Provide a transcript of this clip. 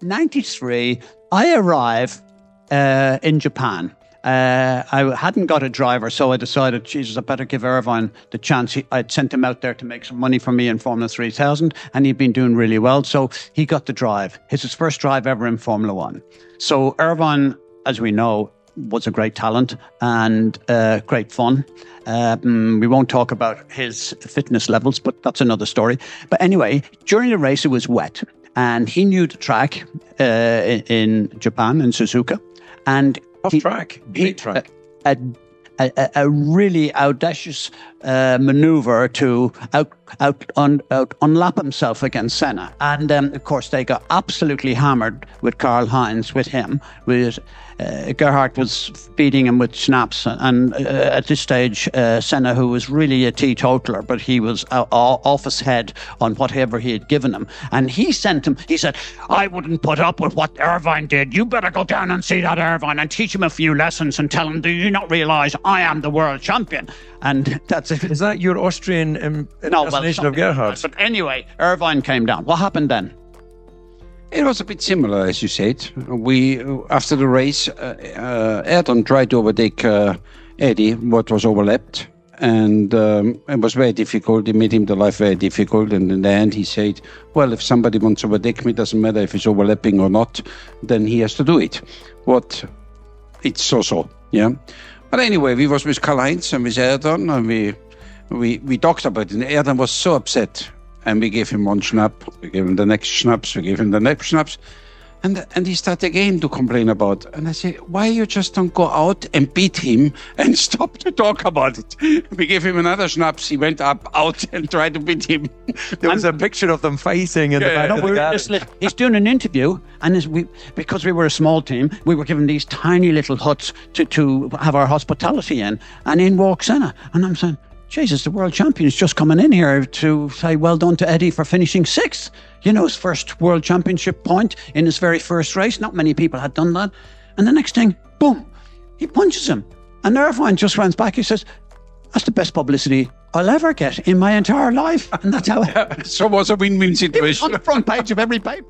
93, I arrive in Japan. I hadn't got a driver, so I decided, Jesus, I better give Irvine the chance. I'd sent him out there to make some money for me in Formula 3000, and he'd been doing really well, so he got the drive. It's his first drive ever in Formula 1. So Irvine, as we know, was a great talent and great fun. We won't talk about his fitness levels, but that's another story. But anyway, during the race, it was wet, and he knew the track in Japan, in Suzuka, and Big track. A really audacious maneuver to unlap himself against Senna. And of course, they got absolutely hammered with Karl-Heinz, with him. Gerhard was feeding him with schnapps. And at this stage, Senna, who was really a teetotaler, but he was off his head on whatever he had given him. And he sent him, he said, I wouldn't put up with what Irvine did. You better go down and see that Irvine and teach him a few lessons and tell him, do you not realise I am the world champion? And that's it. Is that your Austrian impersonation of Gerhard? But anyway, Irvine came down. What happened then? It was a bit similar, as you said. We, after the race, Ayrton tried to overtake Eddie, what was overlapped. And it was very difficult. It made him the life very difficult. And in the end, he said, well, if somebody wants to overtake me, doesn't matter if it's overlapping or not, then he has to do it. It's so, yeah. But anyway, we was with Karl-Heinz and with Ayrton, and we talked about it. And Ayrton was so upset. And we gave him one schnapp, we gave him the next schnapps, we gave him the next schnapps. And he started again to complain about. And I said, why you just don't go out and beat him and stop to talk about it? We gave him another schnapps. He went out and tried to beat him. There was a picture of them fighting in the back of the garden. He's doing an interview, and because we were a small team, we were given these tiny little huts to have our hospitality in. And in walks Senna. And I'm saying, Jesus, the world champion's just coming in here to say well done to Eddie for finishing 6th. You know, his first world championship point in his very first race. Not many people had done that. And the next thing, boom, he punches him. And Irvine just runs back. He says, that's the best publicity I'll ever get in my entire life. And that's how So it was a win-win situation. It was on the front page of every paper.